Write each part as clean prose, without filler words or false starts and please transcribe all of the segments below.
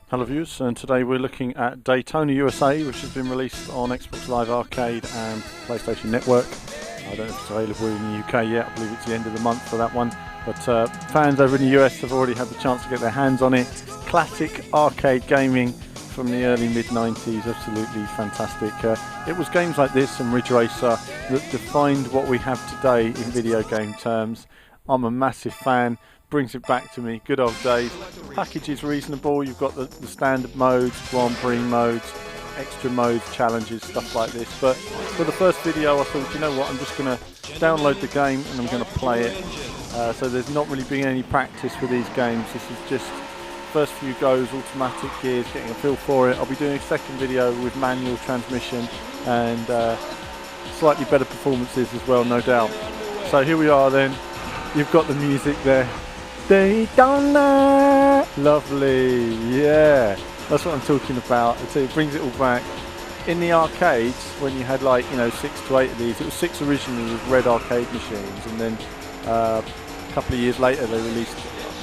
Hello viewers, and today we're looking at Daytona USA, which has been released on Xbox Live Arcade and PlayStation Network. I don't know if it's available in the UK yet. I believe it's the end of the month for that one, but fans over in the US have already had the chance to get their hands on it. Classic arcade gaming from the early mid-90s, absolutely fantastic. It was games like this and Ridge Racer that defined what we have today in video game terms. I'm a massive fan. Brings it back to me, good old days. Package is reasonable. You've got the standard modes, Grand Prix modes, extra modes, challenges, stuff like this. But for the first video I thought, you know what, I'm just going to download the game and I'm going to play it. So there's not really been any practice for these games. This is just first few goes, automatic gears, getting a feel for it. I'll be doing a second video with manual transmission and slightly better performances as well, no doubt. So here we are then. You've got the music there. Daytona! Lovely, yeah. That's what I'm talking about. So it brings it all back. In the arcades, when you had 6 to 8 of these, it was 6 originally with red arcade machines, and then a couple of years later they released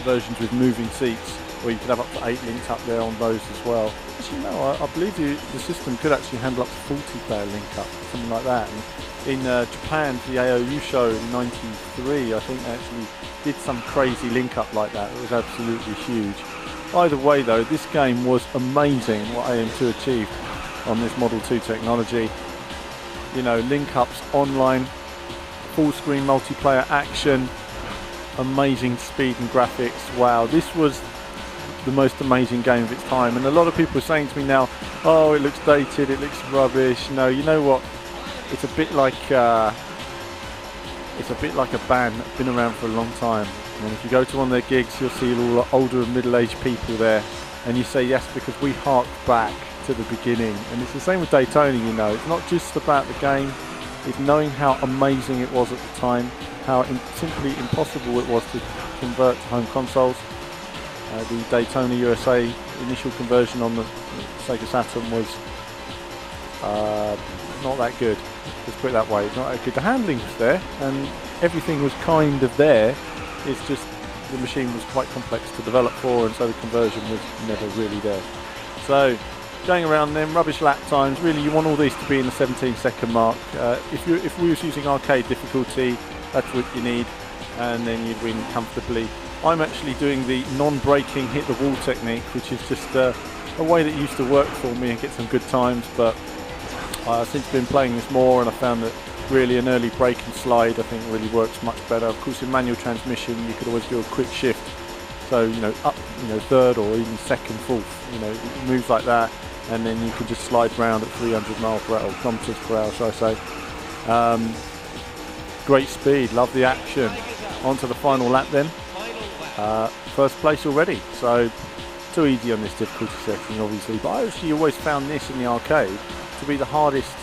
versions with moving seats, where you could have up to 8 links up there on those as well. Actually, no, I believe the system could actually handle up to 40-player link up, something like that. And in Japan, for the AOU show in '93, I think they actually did some crazy link up like that. It was absolutely huge. Either way though, this game was amazing what AM2 achieved on this Model 2 technology. You know, link ups online, full screen multiplayer action, amazing speed and graphics. Wow, this was the most amazing game of its time. And a lot of people are saying to me now, oh, it looks dated, it looks rubbish. No, you know what? It's a bit like a band that's been around for a long time. And if you go to one of their gigs, you'll see all the older and middle-aged people there, and you say yes because we hark back to the beginning. And it's the same with Daytona. You know, it's not just about the game; it's knowing how amazing it was at the time, how simply impossible it was to convert to home consoles. The Daytona USA initial conversion on the Sega Saturn was not that good. Let's put it that way. It's not that good. The handling was there, and everything was kind of there. It's just the machine was quite complex to develop for, and so the conversion was never really there. So, going around them, rubbish lap times. Really, you want all these to be in the 17-second mark. If we was using arcade difficulty, that's what you need, and then you'd win comfortably. I'm actually doing the non-braking hit the wall technique, which is just a way that used to work for me and get some good times, but I've since been playing this more, and I found that really an early brake and slide I think really works much better. Of course, in manual transmission you could always do a quick shift, so up third or even second, fourth, moves like that, and then you can just slide round at 300 miles per hour, or kilometers per hour, shall I say. Great speed, love the action. On to the final lap then. First place already, so too easy on this difficulty setting obviously, but I actually always found this in the arcade to be the hardest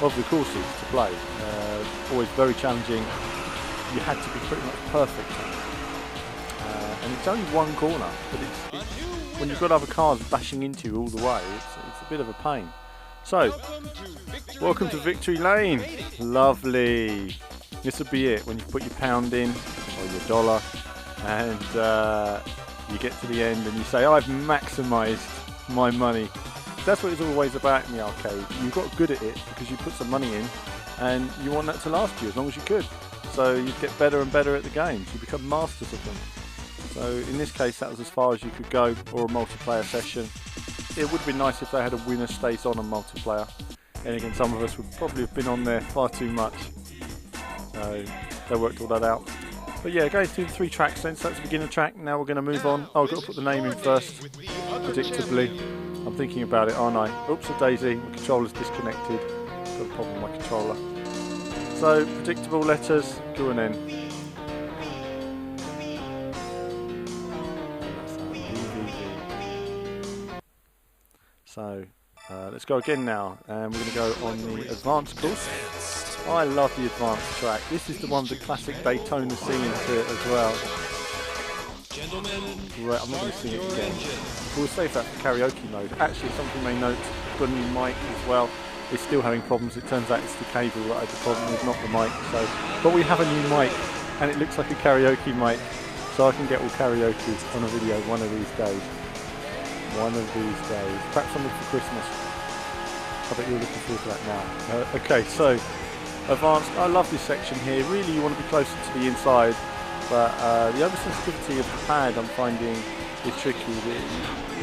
of the courses to play. Always very challenging. You had to be pretty much perfect, and it's only one corner, but it's when you've got other cars bashing into you all the way, it's a bit of a pain. So, welcome to Victory Lane. Lovely. This will be it when you put your pound in or your dollar, and you get to the end and you say, I've maximised my money. That's what it's always about in the arcade. You got good at it because you put some money in, and you want that to last you as long as you could. So you get better and better at the games. You become masters of them. So in this case, that was as far as you could go, or a multiplayer session. It would be nice if they had a winner stays on a multiplayer. And again, some of us would probably have been on there far too much. So they worked all that out. But yeah, going through the 3 tracks then. So that's the beginner track. Now we're going to move on. Oh, I've got to put the name in first, predictably. I'm thinking about it, aren't I? Oops, a daisy. My controller's disconnected. Got a problem with my controller. So, predictable letters. Go on in. So, let's go again now. And we're going to go on the advanced course. I love the advanced track. This is the one with the classic Daytona scene to it as well. Right, I'm not going to sing it again. We'll save that for karaoke mode. Actually, something they note, got a new mic as well. It's still having problems. It turns out it's the cable that I had the problem with, not the mic. So, but we have a new mic, and it looks like a karaoke mic, so I can get all karaoke on a video one of these days. One of these days. Perhaps something for Christmas. I bet you're looking forward to that now. Okay, so advanced. I love this section here. Really, you want to be closer to the inside, but the oversensitivity of the pad I'm finding is tricky.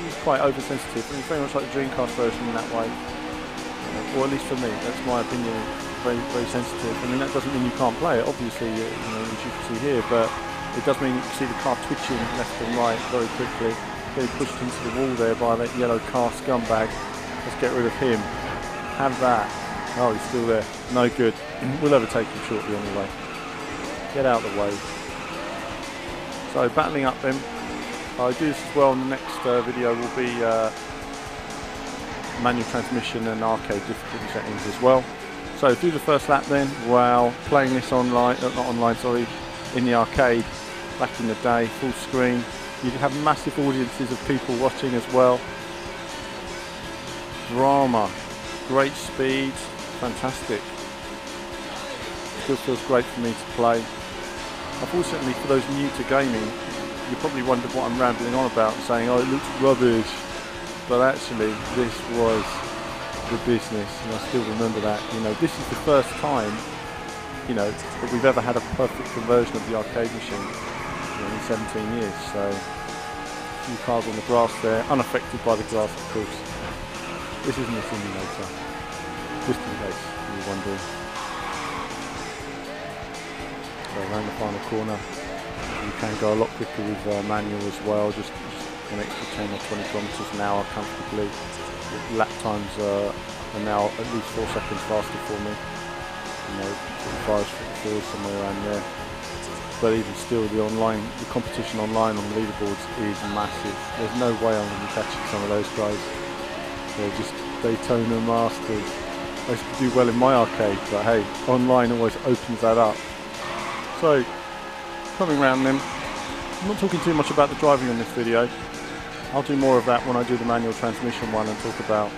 It's quite oversensitive. It's very much like the Dreamcast version in that way. Or at least for me, that's my opinion. Very, very sensitive. I mean, that doesn't mean you can't play it, obviously, you know, as you can see here, but it does mean you can see the car twitching left and right very quickly. Getting pushed into the wall there by that yellow car scumbag. Let's get rid of him. Have that. Oh, he's still there. No good. We'll overtake him shortly anyway. Get out of the way. So, battling up them. I'll do this as well in the next video. Will be manual transmission and arcade difficulty settings as well. So do the first lap then, while playing this online, not online, sorry, in the arcade back in the day, full screen. You'd have massive audiences of people watching as well. Drama, great speed, fantastic. Still feels great for me to play. Unfortunately for those new to gaming, you probably wondered what I'm rambling on about, saying, oh, it looks rubbish. But actually, this was the business, and I still remember that. You know, this is the first time, you know, that we've ever had a perfect conversion of the arcade machine, you know, in 17 years. So, a few cars on the grass there, unaffected by the grass, of course. This isn't a simulator, just in case you were wondering. So, around the final corner, you can go a lot quicker with manual as well, just an extra 10 or 20 kilometers an hour comfortably. The lap times are now at least 4 seconds faster for me. You know, 45, 44, somewhere around there. But even still, the competition online on the leaderboards is massive. There's no way I'm going to be catching some of those guys. They're just Daytona masters. I used to do well in my arcade, but hey, online always opens that up. So, coming round then. I'm not talking too much about the driving on this video. I'll do more of that when I do the manual transmission one and talk about,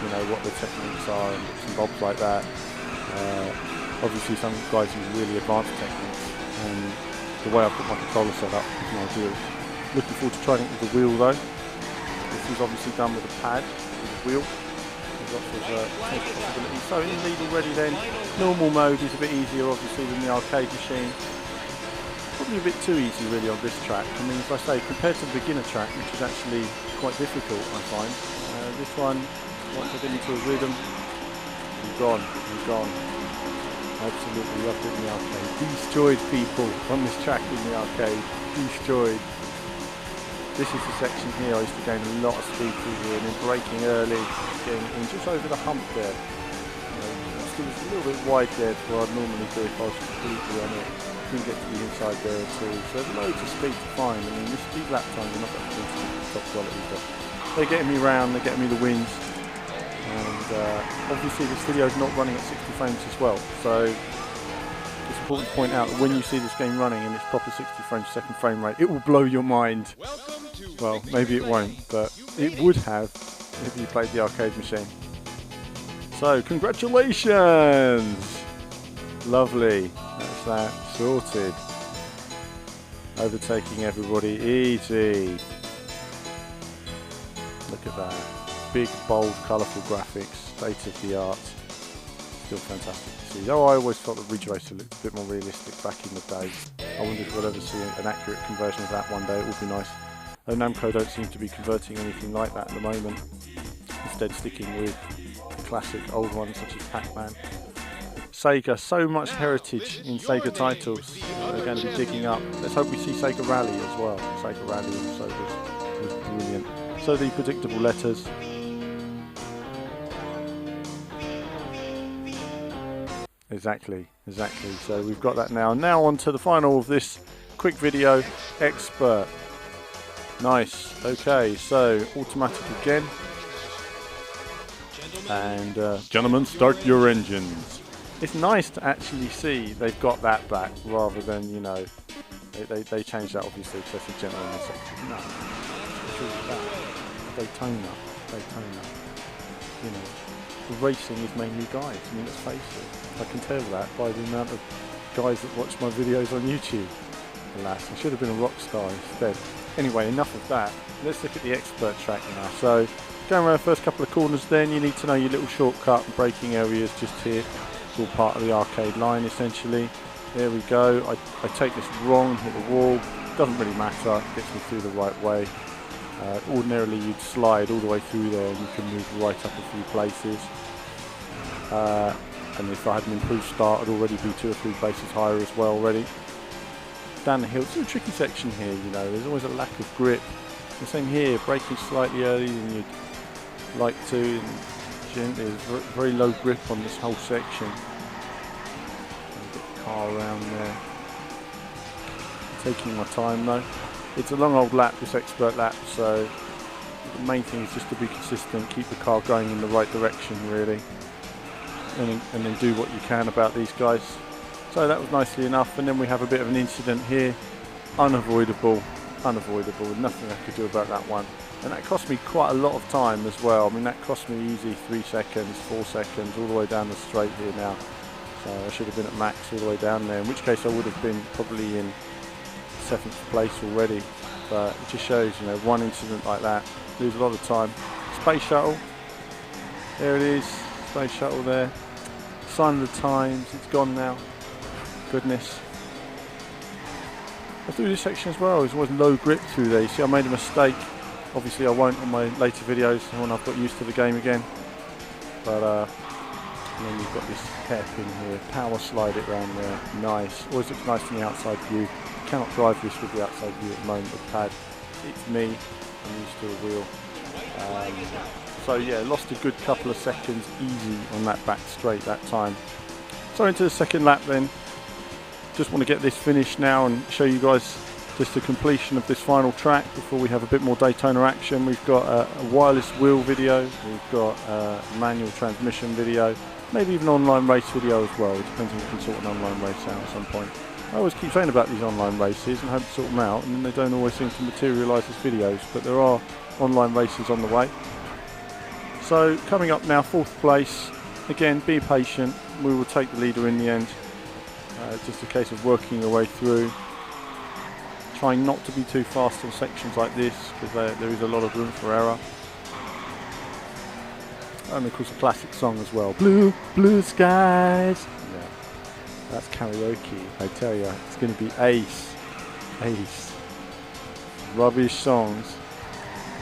you know, what the techniques are and bits and bobs like that. Obviously some guys use really advanced techniques, and the way I put my controller set up is an ideal. Looking forward to trying it with the wheel though. This is obviously done with a pad, with a wheel. There's lots of possibilities. So in lead already then, normal mode is a bit easier obviously than the arcade machine. Probably a bit too easy really on this track. I mean, as I say, compared to the beginner track, which is actually quite difficult, I find. This one, once I get into a rhythm, you're gone, you're gone. Absolutely loved it in the arcade. Destroyed people on this track in the arcade. Destroyed. This is the section here I used to gain a lot of speed through here, and then braking early, getting in just over the hump there. It was a little bit wide there to where I'd normally do if I was completely on it. Couldn't get to the inside there at all. So there's loads of speed to find. I mean, these lap times are not that good top quality, but they're getting me round, they're getting me the wins. And obviously this video is not running at 60 frames as well. So it's important to point out that when you see this game running in its proper 60 frames per second frame rate, it will blow your mind. Well, maybe it won't, but it would have if you played the arcade machine. So, congratulations! Lovely. That's that sorted. Overtaking everybody easy. Look at that. Big, bold, colourful graphics. State of the art. Still fantastic to see. Though I always thought that Ridge Racer looked a bit more realistic back in the day. I wonder if we'll ever see an accurate conversion of that one day. It would be nice. Though Namco don't seem to be converting anything like that at the moment. Instead sticking with classic old ones such as Pac-Man. Sega, so much heritage in Sega titles they're going to be digging up. Let's hope we see Sega Rally as well. Sega Rally also was brilliant. So the predictable letters. Exactly. So we've got that now. Now on to the final of this quick video. Expert. Nice. Okay, so automatic again. And gentlemen, start your engines. It's nice to actually see they've got that back rather than, you know, they changed that obviously because it's a gentleman section. No, it's really that. Daytona. You know, the racing is mainly guys. I mean, let's face it. I can tell that by the amount of guys that watch my videos on YouTube. Alas, I should have been a rock star instead. Anyway, enough of that. Let's look at the expert track now. So, going around the first couple of corners then, you need to know your little shortcut and braking areas just here. It's all part of the arcade line essentially. There we go. I take this wrong, hit the wall. Doesn't really matter, gets me through the right way. Ordinarily you'd slide all the way through there and you can move right up a few places. And if I had an improved start, I'd already be 2 or 3 places higher as well already. Down the hill, it's a tricky section here, you know, there's always a lack of grip. The same here, braking slightly early than you'd like to, and gently, there's very low grip on this whole section. Get the car around there. Taking my time though. It's a long old lap, this expert lap, so the main thing is just to be consistent, keep the car going in the right direction really, and then do what you can about these guys. So that was nicely enough, and then we have a bit of an incident here. Unavoidable, nothing I could do about that one. And that cost me quite a lot of time as well. I mean, that cost me easy 3 seconds, 4 seconds, all the way down the straight here now. So I should have been at max all the way down there, in which case I would have been probably in 7th place already. But it just shows, you know, one incident like that, lose a lot of time. Space shuttle, there it is, space shuttle there. Sign of the times, it's gone now. Goodness. I through this section as well, there's always low grip through there. You see I made a mistake. Obviously I won't on my later videos when I've got used to the game again. But and then you've got this hairpin here, power slide it around there, nice. Always looks nice from the outside view. You cannot drive this with the outside view at the moment with the pad. It's me, I'm used to a wheel. So yeah, lost a good couple of seconds easy on that back straight that time. So into the second lap then. Just want to get this finished now and show you guys just the completion of this final track before we have a bit more Daytona action. We've got a wireless wheel video, we've got a manual transmission video, maybe even an online race video as well. It depends if we can sort an online race out at some point. I always keep saying about these online races and hope to sort them out, and then they don't always seem to materialise as videos, but there are online races on the way. So coming up now, 4th place. Again, be patient, we will take the leader in the end. It's just a case of working your way through, trying not to be too fast on sections like this because there is a lot of room for error. And of course a classic song as well, Blue, Blue Skies. Yeah, that's karaoke, I tell you, it's going to be ace. Rubbish songs.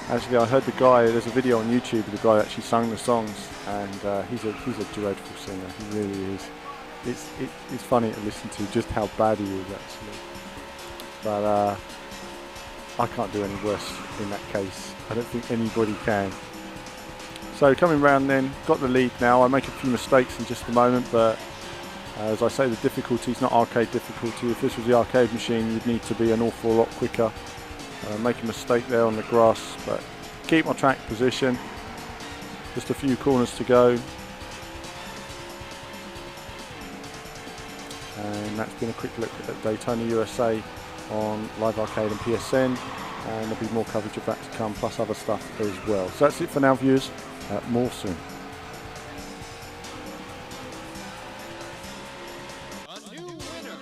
Actually I heard the guy, there's a video on YouTube of the guy that actually sung the songs, and he's a dreadful singer, he really is. It's funny to listen to just how bad he is actually, but I can't do any worse in that case. I don't think anybody can. So coming round then, got the lead now. I make a few mistakes in just a moment, but as I say, the difficulty is not arcade difficulty. If this was the arcade machine, you'd need to be an awful lot quicker. Make a mistake there on the grass, but keep my track position. Just a few corners to go. And that's been a quick look at Daytona USA on Live Arcade and PSN, and there'll be more coverage of that to come, plus other stuff as well. So that's it for now, viewers. More soon. A new winner.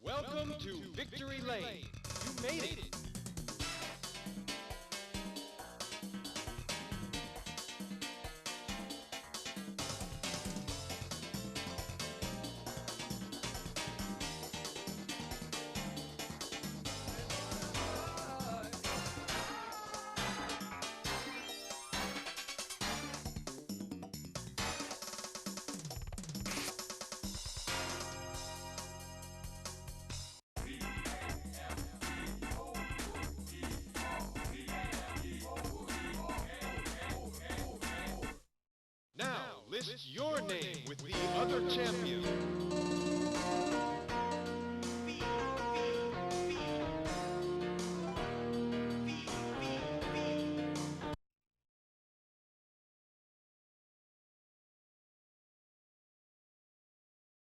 Welcome to Victory Lane. You made it. Now, list your name with the other champions.